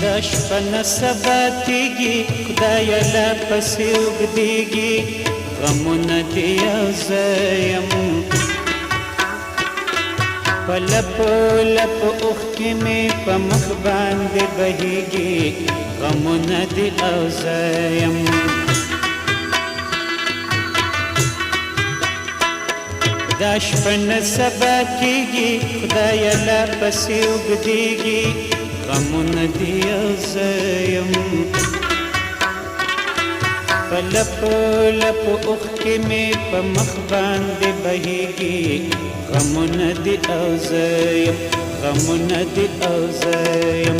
دا شپه نه سبا تیږي خدایه لا پسې اوږدېږي غمونه دې یو زه یم په لپو لپو اوښکې مې په مخ باندې بهیږي غمونه دې او زه یم دا شپه نه سبا کېږي خدایه لا پسې اوږدېږي غمونه دې یو زه یم په لپو لپو اوښکې مې په مخ باندې بهیږي غمونه دې او زه یم غمونه دې او زه یم